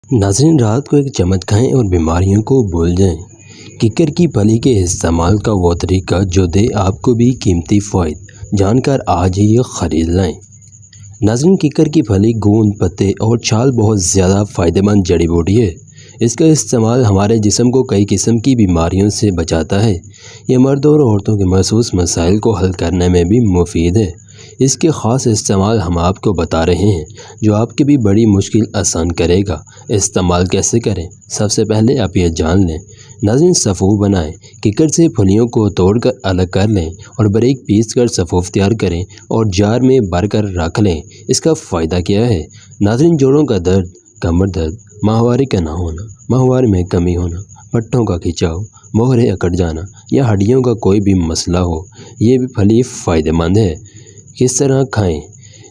ناظرین، رات کو ایک چمچ کھائیں اور بیماریوں کو بھول جائیں۔ ککر کی پھلی کے استعمال کا وہ طریقہ جو دے آپ کو بھی قیمتی فوائد جان کر آج ہی یہ خرید لائیں۔ ناظرین، ککر کی پھلی، گوند، پتے اور چھال بہت زیادہ فائدہ مند جڑی بوٹی ہے۔ اس کا استعمال ہمارے جسم کو کئی قسم کی بیماریوں سے بچاتا ہے۔ یہ مرد اور عورتوں کے مخصوص مسائل کو حل کرنے میں بھی مفید ہے۔ اس کے خاص استعمال ہم آپ کو بتا رہے ہیں جو آپ کی بھی بڑی مشکل آسان کرے گا۔ استعمال کیسے کریں؟ سب سے پہلے آپ یہ جان لیں۔ ناظرین، سفوف بنائیں۔ ککر سے پھلیوں کو توڑ کر الگ کر لیں اور باریک پیس کر سفوف تیار کریں اور جار میں بھر کر رکھ لیں۔ اس کا فائدہ کیا ہے؟ ناظرین، جوڑوں کا درد، کمر درد، ماہواری کا نہ ہونا، ماہوار میں کمی ہونا، پٹھوں کا کھچاؤ، موہرے اکڑ جانا یا ہڈیوں کا کوئی بھی مسئلہ ہو، یہ بھی پھلی فائدہ مند ہے۔ کس طرح کھائیں؟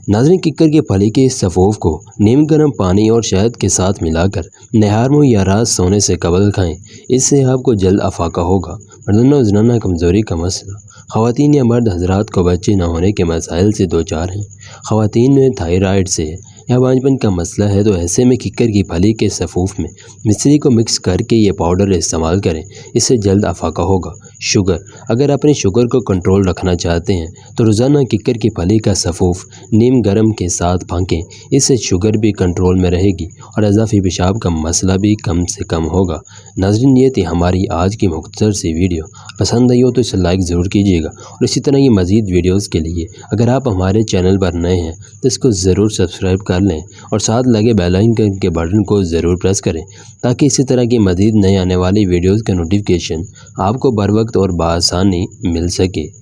ناظرین، ککر کی پھلی کے سفوف کو نیم گرم پانی اور شہد کے ساتھ ملا کر نہار منہ یا رات سونے سے قبل کھائیں۔ اس سے آپ کو جلد افاقہ ہوگا۔ مردانہ و زنانہ کمزوری کا مسئلہ، خواتین یا مرد حضرات کو بچے نہ ہونے کے مسائل سے دوچار ہیں، خواتین میں تھائرائیڈ سے یا بانجھپن کا مسئلہ ہے تو ایسے میں ککر کی پھلی کے سفوف میں مصری کو مکس کر کے یہ پاؤڈر استعمال کریں۔ اس سے جلد افاقہ ہوگا۔ شوگر، اگر اپنے شوگر کو کنٹرول رکھنا چاہتے ہیں تو روزانہ ککر کی پھلی کا سفوف نیم گرم کے ساتھ پھینکیں۔ اس سے شوگر بھی کنٹرول میں رہے گی اور اضافی پیشاب کا مسئلہ بھی کم سے کم ہوگا۔ ناظرین، یہ تھی ہماری آج کی مختصر سی ویڈیو۔ پسند آئی ہو تو اسے لائک ضرور کیجیے گا اور اسی طرح یہ مزید ویڈیوز کے لیے اگر آپ ہمارے چینل پر نئے ہیں تو اس کو ضرور سبسکرائب کر لیں اور ساتھ لگے بیل آئیکن کے بٹن کو ضرور پریس کریں تاکہ اسی طرح کی مزید نئے آنے والی ویڈیوز کا نوٹیفیکیشن آپ کو بر وقت اور بآسانی مل سکے۔